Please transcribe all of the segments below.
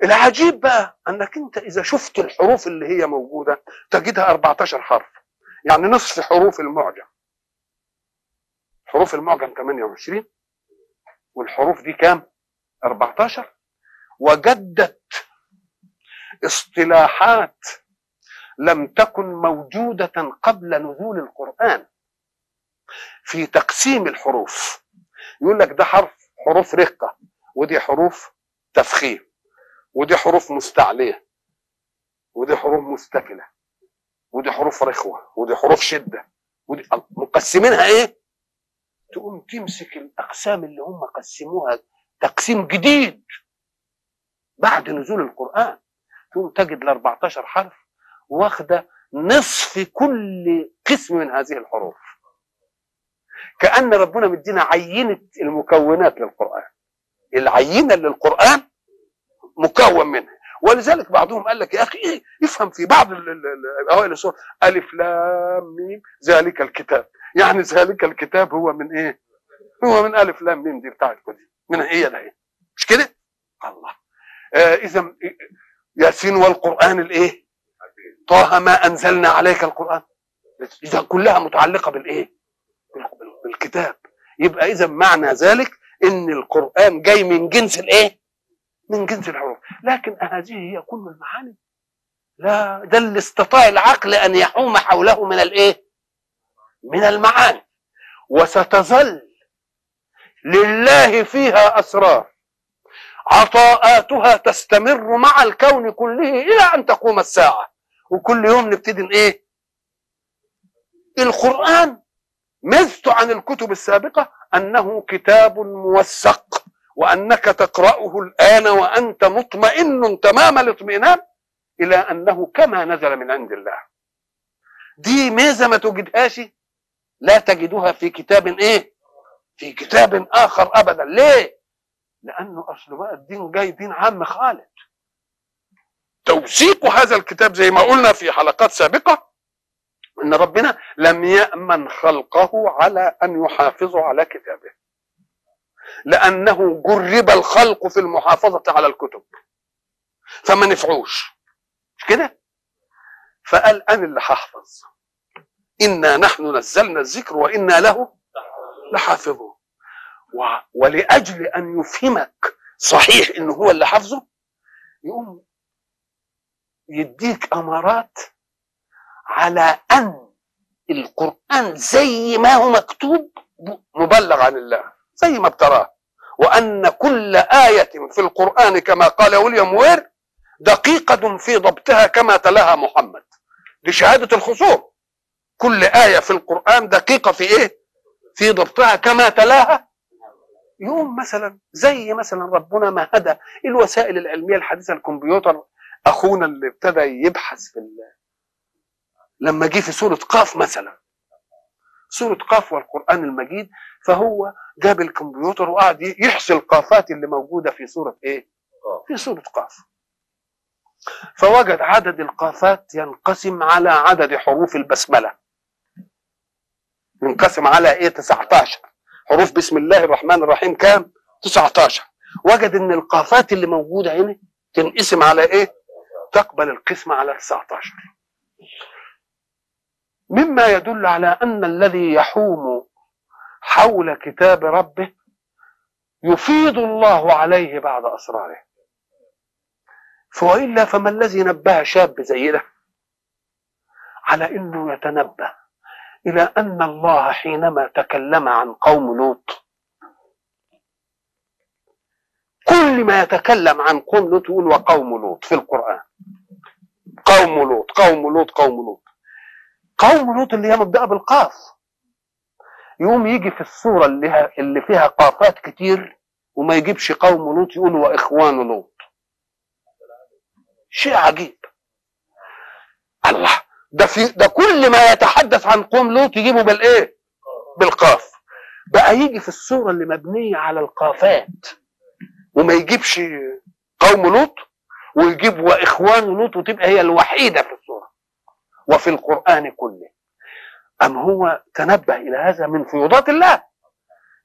العجيب بقى انك انت اذا شفت الحروف اللي هي موجوده تجدها 14 حرف، يعني نصف حروف المعجم. حروف المعجم 28 والحروف دي كام؟ 14. وجدت اصطلاحات لم تكن موجودة قبل نزول القرآن في تقسيم الحروف. يقول لك ده حروف رقة، ودي حروف تفخيم، ودي حروف مستعلية، ودي حروف مستكنة، ودي حروف رخوة، ودي حروف شدة، ودي مقسمينها ايه؟ تقوم تمسك الأقسام اللي هم قسموها تقسيم جديد بعد نزول القرآن، تقوم تجد ال 14 حرف واخده نصف كل قسم من هذه الحروف. كأن ربنا مدينا عينة المكونات للقرآن، العينة اللي القرآن مكون منها. ولذلك بعضهم قال لك يا أخي إيه، افهم في بعض أوائل السور ألف لام ميم ذلك الكتاب، يعني ذلك الكتاب هو من إيه؟ هو من ألف لام ميم دي بتاعت كده، من هي ده إيه؟ مش كده؟ الله. إذا ياسين والقرآن الإيه؟ طه ما أنزلنا عليك القرآن، إذا كلها متعلقة بالإيه؟ بالكتاب. يبقى إذا معنى ذلك إن القرآن جاي من جنس الإيه؟ من جنس الحروف. لكن هذه هي كل المعاني؟ لا، ده اللي استطاع العقل أن يحوم حوله من الإيه؟ من المعاني. وستظل لله فيها أسرار عطاءاتها تستمر مع الكون كله إلى أن تقوم الساعة، وكل يوم نبتدي إيه؟ القرآن ميزته عن الكتب السابقة أنه كتاب موثق، وأنك تقرأه الآن وأنت مطمئن تمام الاطمئنان إلى أنه كما نزل من عند الله. دي ميزة ما توجدهاش، لا تجدها في كتاب إيه؟ في كتاب آخر أبدا. ليه؟ لأنه أصل بقى الدين جاي دين عام خالد. توثيق هذا الكتاب زي ما قلنا في حلقات سابقة ان ربنا لم يأمن خلقه على ان يحافظوا على كتابه، لانه جرب الخلق في المحافظة على الكتب فما نفعوش، مش كده؟ فقال انا اللي هحفظ، انا نحن نزلنا الذكر وانا له لحافظون. ولاجل ان يفهمك صحيح انه هو اللي حافظه، يقوم يديك امارات على ان القرآن زي ما هو مكتوب مبلغ عن الله زي ما ابتراه، وأن كل آية في القرآن كما قال ويليام وير دقيقة في ضبطها كما تلاها محمد. دي شهادة الخصوم، كل آية في القرآن دقيقة في إيه؟ في ضبطها كما تلاها. يوم مثلا زي مثلا ربنا ما هدى الوسائل العلمية الحديثة، الكمبيوتر أخونا اللي ابتدى يبحث في لما جه في سورة قاف مثلا، سورة قاف والقرآن المجيد، فهو جاب الكمبيوتر وقعد يحصي القافات اللي موجودة في سورة ايه؟ في سورة قاف. فوجد عدد القافات ينقسم على عدد حروف البسملة، ينقسم على ايه؟ 19 حروف بسم الله الرحمن الرحيم. كام؟ 19. وجد ان القافات اللي موجودة هنا تنقسم على ايه؟ تقبل القسمة على 19، مما يدل على أن الذي يحوم حول كتاب ربه يفيض الله عليه بعض أسراره. فوإلا فما الذي نبه شاب زي ده على أنه يتنبه إلى أن الله حينما تكلم عن قوم لوط، كل ما يتكلم عن قوم لوط يقول وقوم لوط في القرآن، قوم لوط قوم لوط قوم لوط. قوم لوط اللي هي مبدأ بالقاف، يقوم يجي في الصورة اللي فيها قافات كتير وما يجيبش قوم لوط، يقول وإخوان لوط. شيء عجيب. الله، ده كل ما يتحدث عن قوم لوط يجيبه بالايه؟ بالقاف. بقى يجي في الصورة اللي مبنية على القافات وما يجيبش قوم لوط، ويجيب وإخوان لوط، وتبقى هي الوحيدة في الصورة وفي القرآن كله. أم هو تنبه إلى هذا من فيوضات الله؟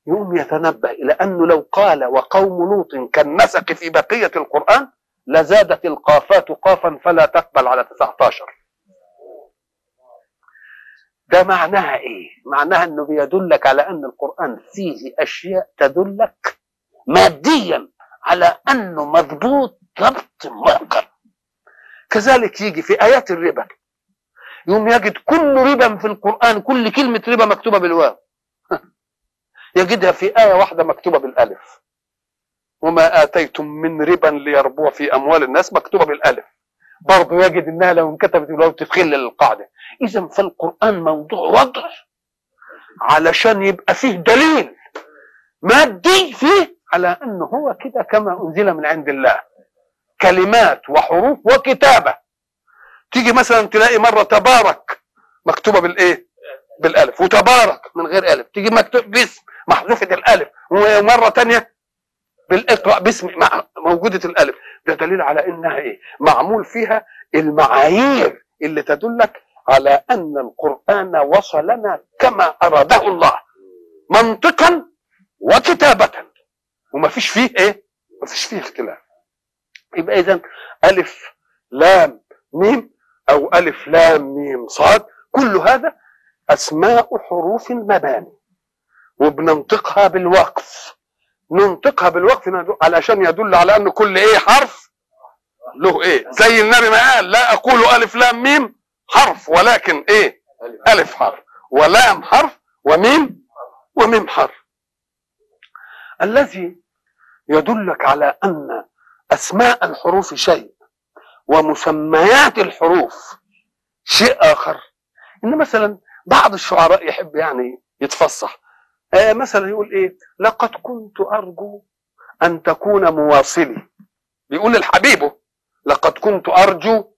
يوم يتنبه إلى أنه لو قال وقوم لوط كالنسق في بقية القرآن لزادت القافات قافا فلا تقبل على 19. ده معناها ايه؟ معناها انه بيدلك على ان القرآن فيه اشياء تدلك ماديا على انه مضبوط ضبط محكم. كذلك يجي في ايات الربا، يوم يجد كل ربا في القرآن، كل كلمة ربا مكتوبة بالواو، يجدها في آية واحدة مكتوبة بالألف. وما آتيتم من ربا ليربو في أموال الناس مكتوبة بالألف، برضه يجد إنها لو انكتبت بالواو تدخل للقاعدة. إذا فالقرآن موضوع وضع علشان يبقى فيه دليل مادي فيه على أنه هو كده كما أنزل من عند الله، كلمات وحروف وكتابة. تيجي مثلا تلاقي مرة تبارك مكتوبة بالإيه؟ بالألف، وتبارك من غير ألف. تيجي مكتوب باسم محذوفة الألف، ومرة تانية بالإقراء باسم موجودة الألف. ده دليل على إنها إيه؟ معمول فيها المعايير اللي تدلك على أن القرآن وصلنا كما أراده الله، منطقا وكتابة، وما فيش فيه إيه؟ ما فيش فيه اختلاف. يبقى إذن ألف لام ميم أو ألف لام ميم صاد، كل هذا أسماء حروف المباني، وبننطقها بالوقف. ننطقها بالوقف علشان يدل على أن كل إيه حرف له إيه، زي النبي ما قال لا أقول ألف لام ميم حرف، ولكن إيه؟ ألف حرف ولام حرف وميم حرف. الذي يدلك على أن أسماء الحروف شيء ومسميات الحروف شيء آخر، إن مثلا بعض الشعراء يحب يعني يتفصح، مثلا يقول إيه؟ لقد كنت أرجو أن تكون مواصلي، بيقول لحبيبه لقد كنت أرجو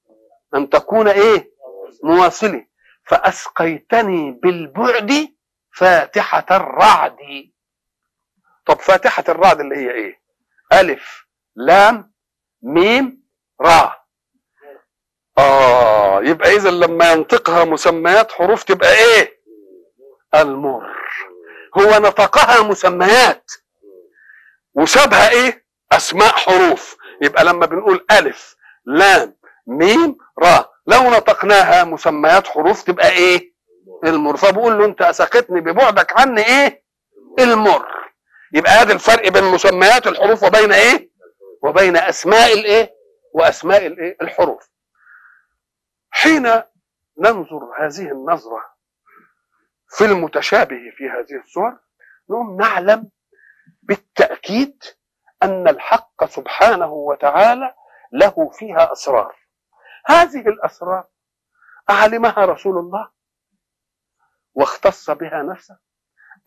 أن تكون إيه؟ مواصلي، فأسقيتني بالبعد فاتحة الرعد. طب فاتحة الرعد اللي هي إيه؟ ألف لام ميم را. يبقى إذا لما ينطقها مسميات حروف تبقى إيه؟ المر. هو نطقها مسميات وسابها إيه؟ أسماء حروف. يبقى لما بنقول ألف لام ميم را، لو نطقناها مسميات حروف تبقى إيه؟ المر. فبقول له أنت أسقطني ببعدك عني إيه؟ المر. يبقى هذا الفرق بين مسميات الحروف وبين إيه؟ وبين أسماء الإيه؟ وأسماء الإيه؟ الحروف. حين ننظر هذه النظرة في المتشابه في هذه الصور، نعلم بالتأكيد أن الحق سبحانه وتعالى له فيها أسرار. هذه الأسرار أعلمها رسول الله واختص بها نفسه،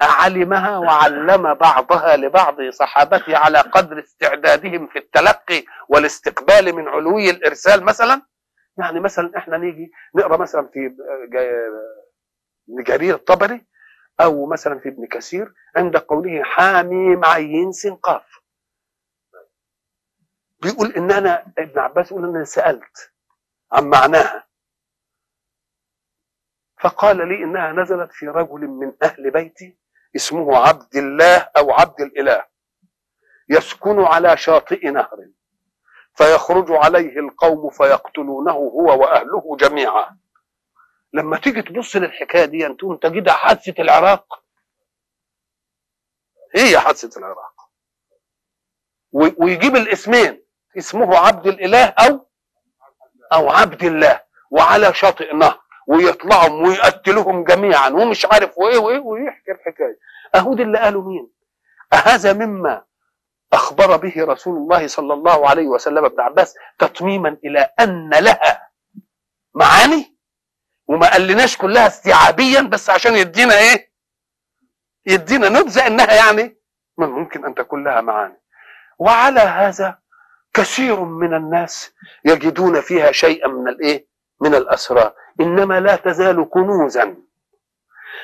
أعلمها وعلم بعضها لبعض صحابته على قدر استعدادهم في التلقي والاستقبال من علوي الإرسال. مثلا يعني مثلا احنا نيجي نقرأ مثلا في جرير الطبري أو مثلا في ابن كثير عند قوله حاميم عين سين قاف، بيقول إن أنا ابن عباس يقول إن أنا سألت عن معناها، فقال لي إنها نزلت في رجل من أهل بيتي اسمه عبد الله أو عبد الإله، يسكن على شاطئ نهر، فيخرج عليه القوم فيقتلونه هو وأهله جميعا. لما تيجي تبص للحكاية دي أنتم تجدها حادثة العراق، هي حادثة العراق، ويجيب الاسمين، اسمه عبد الإله أو عبد الله، وعلى شاطئ نهر، ويطلعهم ويقتلهم جميعا ومش عارف وايه ويحكي الحكايه. اهو دي اللي قالوا مين؟ أهذا مما اخبر به رسول الله صلى الله عليه وسلم ابن عباس تتميما الى ان لها معاني، وما قالناش كلها استيعابيا بس عشان يدينا ايه؟ يدينا نبذه انها يعني ممكن ان تكون لها معاني. وعلى هذا كثير من الناس يجدون فيها شيئا من الايه؟ من الاسرار، انما لا تزال كنوزا.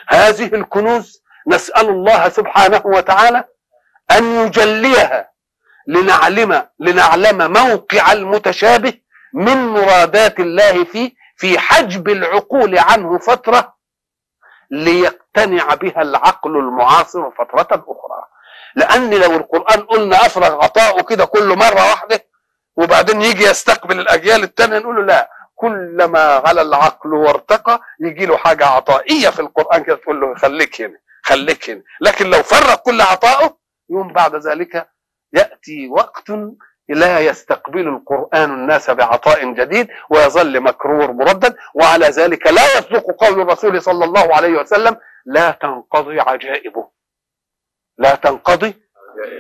هذه الكنوز نسأل الله سبحانه وتعالى ان يجليها لنعلم موقع المتشابه من مرادات الله فيه، في حجب العقول عنه فترة ليقتنع بها العقل المعاصر فترة أخرى. لأن لو القرآن قلنا أفرغ عطاؤه كده كل مرة واحدة وبعدين وبعدين يجي يستقبل الاجيال الثانيه نقول له لا، كلما على العقل وارتقى يجي له حاجه عطائيه في القران كده تقول له خليك هنا خليك هنا. لكن لو فرق كل عطائه يوم بعد ذلك ياتي وقت لا يستقبل القرآن الناس بعطاء جديد ويظل مكرور مردد. وعلى ذلك لا يصدق قول الرسول صلى الله عليه وسلم لا تنقضي عجائبه. لا تنقضي،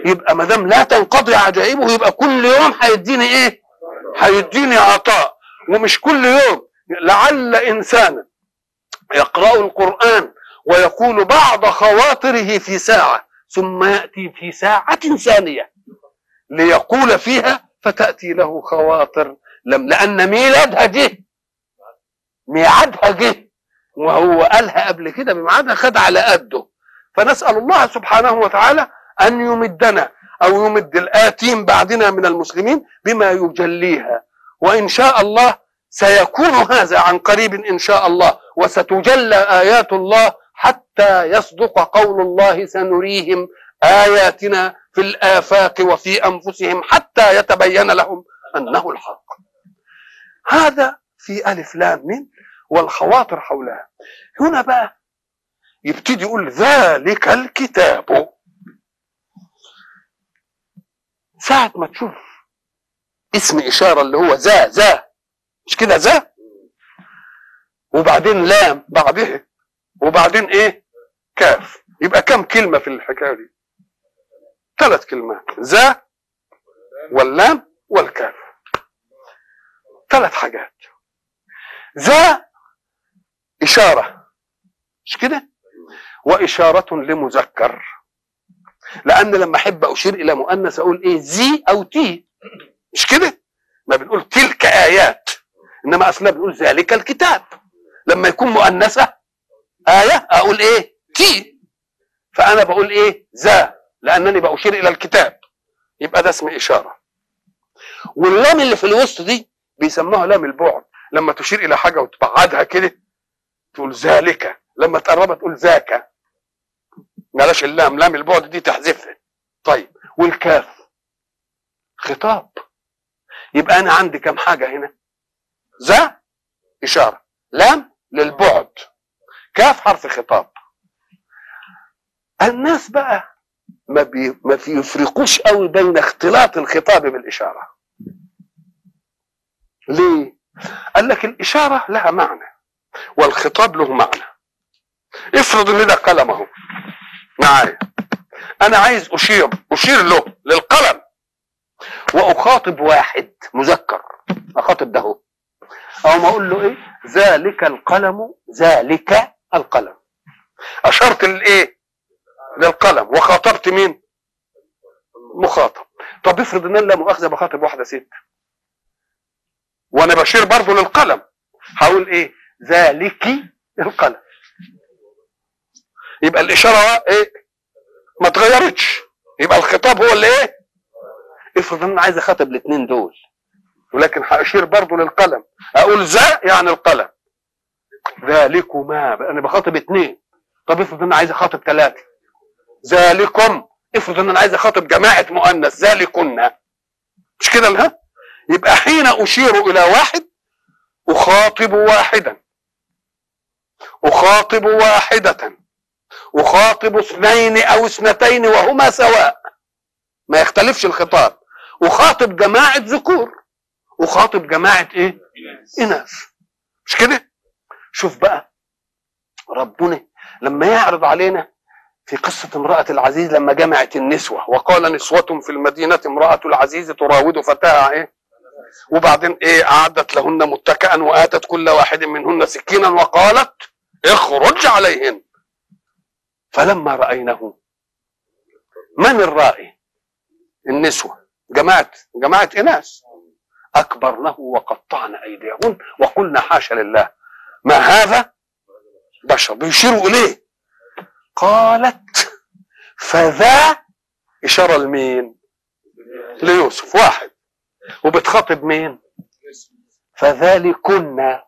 يبقى ما دام لا تنقضي عجائبه يبقى كل يوم هيديني ايه؟ هيديني عطاء. ومش كل يوم، لعل انسانا يقرأ القرآن ويقول بعض خواطره في ساعة ثم يأتي في ساعة ثانية ليقول فيها فتأتي له خواطر لأن ميلادها جه، ميعادها جه وهو قالها قبل كده بميعادها، خد على قده. فنسأل الله سبحانه وتعالى أن يمدنا أو يمد الآتين بعدنا من المسلمين بما يجليها. وإن شاء الله سيكون هذا عن قريب إن شاء الله، وستجلى آيات الله حتى يصدق قول الله سنريهم آياتنا في الآفاق وفي أنفسهم حتى يتبين لهم أنه الحق. هذا في ألف لام ميم والخواطر حولها. هنا بقى يبتدي يقول ذلك الكتاب. ساعة ما تشوف اسم إشارة اللي هو ذا مش كده ذا، وبعدين لام بعدها، وبعدين ايه؟ كاف. يبقى كم كلمة في الحكاية دي؟ 3 كلمات، ذا واللام والكاف. 3 حاجات. ذا إشارة مش كده؟ وإشارة لمذكر، لأن لما أحب أشير إلى مؤنث أقول إيه؟ زي أو تي، مش كده؟ ما بنقول تلك آيات، إنما أصلا بنقول ذلك الكتاب. لما يكون مؤنثة آية أقول إيه؟ تي. فأنا بقول إيه؟ ذا، لأنني بأشير إلى الكتاب، يبقى ده اسم إشارة. واللام اللي في الوسط دي بيسموها لام البعد، لما تشير إلى حاجة وتبعدها كده تقول ذلك، لما تقربها تقول ذاك. بلاش اللام، لام البعد دي تحذفها. طيب والكاف خطاب، يبقى أنا عندي كم حاجة هنا؟ ذا إشارة، لام للبعد، كاف حرف خطاب. الناس بقى ما يفرقوش قوي بين اختلاط الخطاب بالإشارة. ليه؟ قال لك الإشارة لها معنى والخطاب له معنى. افرض ان ده قلم اهو معايا، انا عايز اشير له للقلم واخاطب واحد مذكر، اخاطب ده هو، او ما اقول له ايه؟ ذلك القلم، ذلك القلم. اشرت للايه؟ للقلم. وخاطبت مين؟ مخاطب. طب افرض ان انا لا مؤاخذه بخاطب واحده ست وانا بشير برضه للقلم، هقول ايه؟ ذلك القلم. يبقى الاشاره ايه؟ ما اتغيرتش، يبقى الخطاب هو اللي ايه؟ افرض ان انا عايز اخاطب الاثنين دول ولكن هاشير برضه للقلم، اقول ذا يعني القلم، ذلكما، انا بخاطب 2. طب افرض ان انا عايز اخاطب 3، ذلكم. افرض ان انا عايز اخاطب جماعه مؤنث، ذلكن. مش كده لها؟ يبقى حين اشير الى واحد اخاطب واحدا، اخاطب واحده، اخاطب 2 أو 2 وهما سواء، ما يختلفش الخطاب. اخاطب جماعه ذكور، اخاطب جماعه ايه؟ اناث. مش كده؟ شوف بقى ربنا لما يعرض علينا في قصة امرأة العزيز لما جمعت النسوة وقال نسوة في المدينة امرأة العزيز تراود فتاها ايه؟ وبعدين ايه؟ أعدت لهن متكئا وآتت كل واحد منهن سكينا وقالت اخرج عليهن. فلما رأينه، من الرائي؟ النسوة، جماعة إناث، أكبرنه وقطعن أيديهن وقلنا حاشا لله ما هذا بشر. بيشيروا إليه. قالت فذا إشارة لمين؟ ليوسف واحد. وبتخاطب مين؟ فذلكن،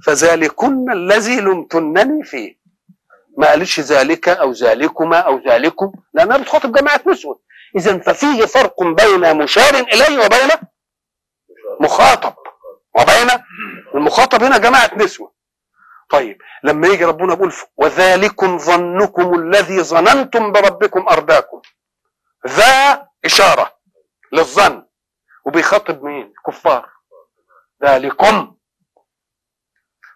فذلكن الذي لمتنني فيه. ما قالش ذلك أو ذلكما أو ذلكم، لأنها بتخاطب جماعة نسوة. اذا ففيه فرق بين مشار اليه وبين مخاطب، وبين المخاطب هنا جماعه نسوه. طيب لما يجي ربنا يقول وذلكم ظنكم الذي ظننتم بربكم ارداكم، ذا اشاره للظن، وبيخاطب مين؟ كفار. ذلكم.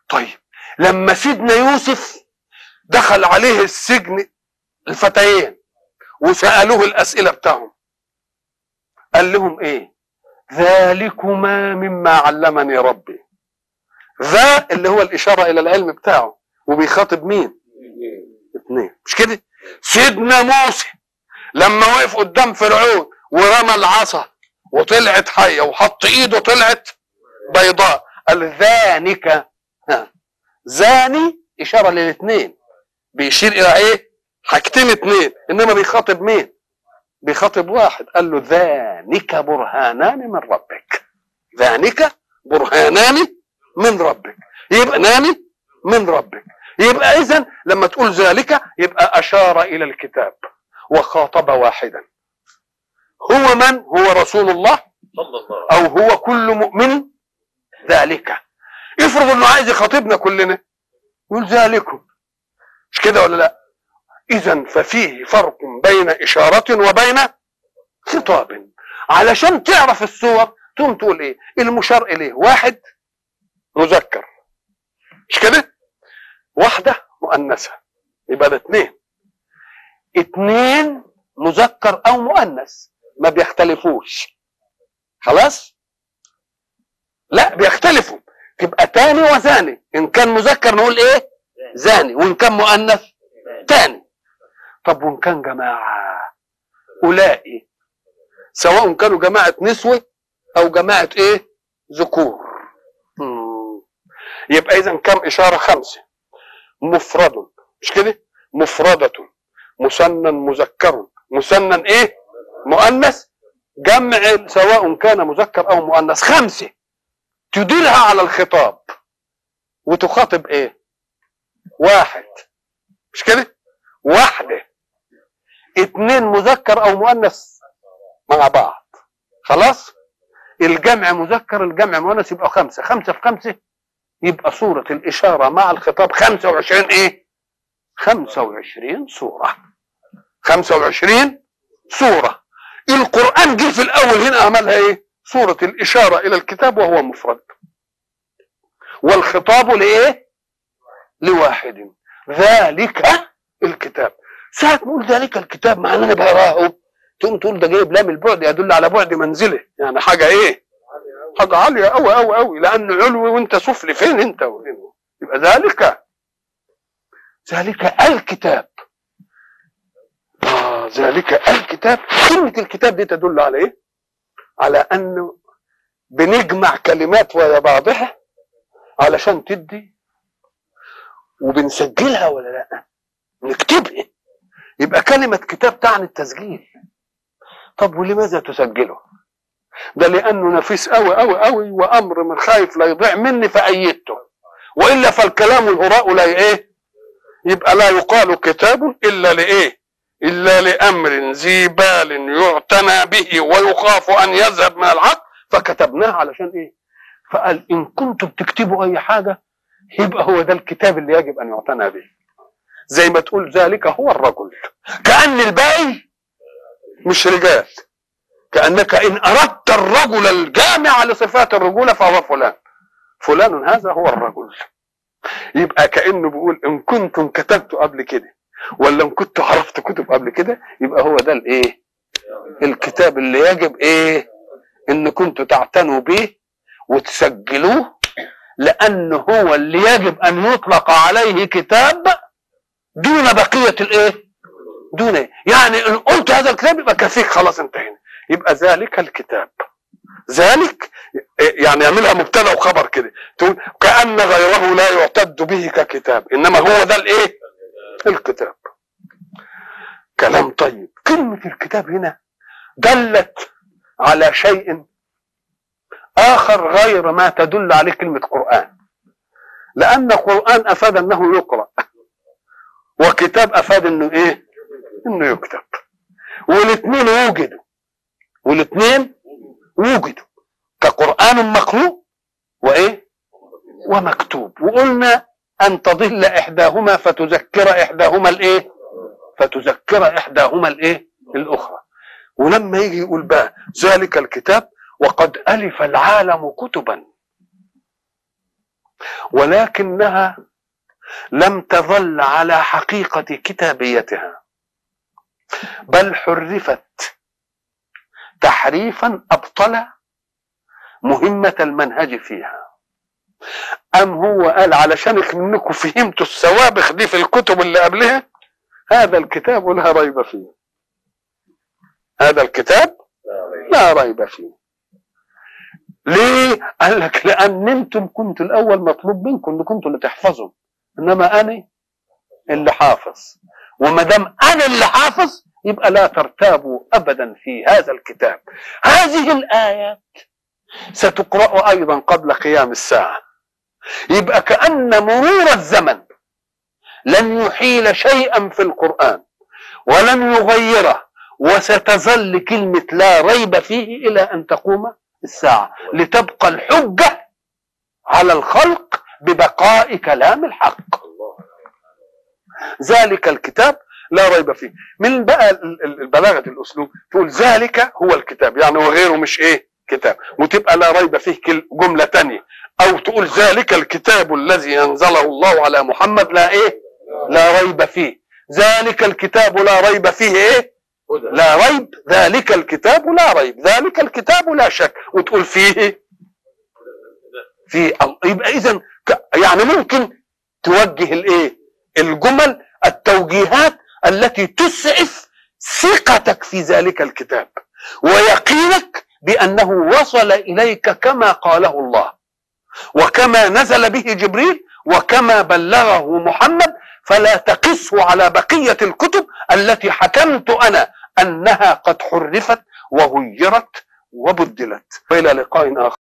طيب لما سيدنا يوسف دخل عليه السجن الفتيين وسألوه الأسئلة بتاعهم، قال لهم ايه؟ ذلكما مما علمني ربي. ذا اللي هو الإشارة إلى العلم بتاعه، وبيخاطب مين؟ اثنين، مش كده؟ سيدنا موسى لما وقف قدام فرعون ورمى العصا وطلعت حية وحط ايده طلعت بيضاء، قال ذانك. زاني إشارة للاثنين، بيشير إلى ايه؟ حاجتين اثنين، إنما بيخاطب مين؟ بيخاطب واحد، قال له ذانك برهانان من ربك. ذانك برهانان من ربك، يبقى ناني من ربك. يبقى إذن لما تقول ذلك يبقى أشار إلى الكتاب وخاطب واحدا. هو من؟ هو رسول الله أو هو كل مؤمن. ذلك افرض انه عايز يخاطبنا كلنا يقول ذلكم، مش كده ولا لا؟ إذن ففيه فرق بين إشارة وبين خطاب. علشان تعرف الصور تقوم تقول ايه؟ المشار إليه واحد مذكر، مش كده؟ واحدة مؤنثة، يبقى ده اثنين. اثنين مذكر أو مؤنث ما بيختلفوش، خلاص؟ لا بيختلفوا، تبقى تاني وثاني. إن كان مذكر نقول ايه؟ زاني، وإن كان مؤنث تاني. طب وإن كان جماعة أولئي، سواء كانوا جماعة نسوة أو جماعة ايه؟ ذكور. يبقى إذن كم إشارة؟ خمسة. مفرد، مش كده؟ مفردة، مثنى مذكر، مثنى ايه؟ مؤنث، جمع سواء كان مذكر أو مؤنث. خمسة تديرها على الخطاب وتخاطب ايه؟ واحد، مش كده؟ واحدة. اثنين مذكر او مؤنث مع بعض، خلاص؟ الجمع مذكر الجمع مؤنث يبقى خمسة. خمسة في خمسة يبقى صورة الإشارة مع الخطاب 25 ايه؟ 25 صورة. 25 صورة. القرآن جه في الأول هنا عملها ايه؟ صورة الإشارة إلى الكتاب وهو مفرد، والخطاب لإيه؟ لواحد. ذلك الكتاب. ساعة نقول ذلك الكتاب مع أننا بقراه تقوم تقول ده جايب لام البعد يدل على بعد منزله، يعني حاجة إيه؟ حاجة عالية أوي أوي أوي، لأنه علوي وأنت سفلي. فين أنت وفين؟ يبقى ذلك الكتاب. ذلك الكتاب. كلمة الكتاب دي تدل على إيه؟ على أنه بنجمع كلمات ويا بعضها علشان تدي، وبنسجلها ولا لا؟ نكتبها. يبقى كلمة كتاب تعني التسجيل. طب ولماذا تسجله؟ ده لأنه نفيس أوي أوي أوي، وأمر من خايف لا يضيع مني فأيدته، وإلا فالكلام الهراء لا إيه؟ يبقى لا يقال كتاب إلا لإيه؟ إلا لأمر ذي بال يعتنى به ويخاف أن يذهب من العقل، فكتبناه علشان إيه؟ فقال إن كنتم بتكتبوا أي حاجة يبقى هو ده الكتاب اللي يجب أن يعتنى به. زي ما تقول ذلك هو الرجل، كأن الباقي مش رجال، كأنك إن أردت الرجل الجامع لصفات الرجولة فهو فلان. فلان هذا هو الرجل. يبقى كأنه بيقول إن كنتم كتبتوا قبل كده ولا إن كنتوا عرفتوا كتب قبل كده يبقى هو ده الإيه؟ الكتاب اللي يجب إيه؟ إن كنتوا تعتنوا به وتسجلوه، لأنه هو اللي يجب أن يطلق عليه كتاب دون بقية الإيه؟ دون إيه؟ يعني إن قلت هذا الكتاب يبقى كفيك، خلاص انتهينا. يبقى ذلك الكتاب. ذلك يعني يعملها مبتدا وخبر كده، تقول كأن غيره لا يعتد به ككتاب، إنما هو ده الإيه؟ الكتاب. كلام طيب. كلمة الكتاب هنا دلت على شيء آخر غير ما تدل عليه كلمة قرآن، لأن قرآن أفاد أنه يقرأ، وكتاب أفاد أنه إيه؟ أنه يكتب. والاثنين وجدوا كقرآن مقروء وايه ومكتوب. وقلنا ان تضل احداهما فتذكر احداهما الايه الاخرى. ولما يجي يقول بقى ذلك الكتاب وقد ألف العالم كتبا ولكنها لم تظل على حقيقة كتابيتها، بل حرفت تحريفا أبطل مهمة المنهج فيها. أم هو قال علشان انكم فهمتوا السوابق دي في الكتب اللي قبلها، هذا الكتاب لا ريب فيه، هذا الكتاب لا ريب فيه. ليه؟ قال لك لأن انتم كنتوا الأول مطلوب منكم ان كنتوا اللي تحفظوا، انما انا اللي حافظ، وما دام انا اللي حافظ يبقى لا ترتابوا ابدا في هذا الكتاب. هذه الآيات ستقرأ ايضا قبل قيام الساعة، يبقى كأن مرور الزمن لن يحيل شيئا في القرآن ولن يغيره، وستظل كلمة لا ريب فيه إلى أن تقوم الساعة، لتبقى الحجة على الخلق ببقاء كلام الحق. ذلك الكتاب لا ريب فيه. من بقى البلاغة الأسلوب تقول ذلك هو الكتاب، يعني وغيره مش ايه كتاب، وتبقى لا ريب فيه جملة تانية، أو تقول ذلك الكتاب الذي أنزله الله على محمد لا ريب فيه. ذلك الكتاب لا ريب فيه ايه لا ريب، ذلك الكتاب لا ريب، ذلك الكتاب لا شك، وتقول فيه يبقى اذا يعني ممكن توجه الجمل التوجيهات التي تسعف ثقتك في ذلك الكتاب ويقينك بأنه وصل إليك كما قاله الله وكما نزل به جبريل وكما بلغه محمد، فلا تقسه على بقية الكتب التي حكمت أنا أنها قد حرفت وغيرت وبدلت. وإلى لقاء آخر.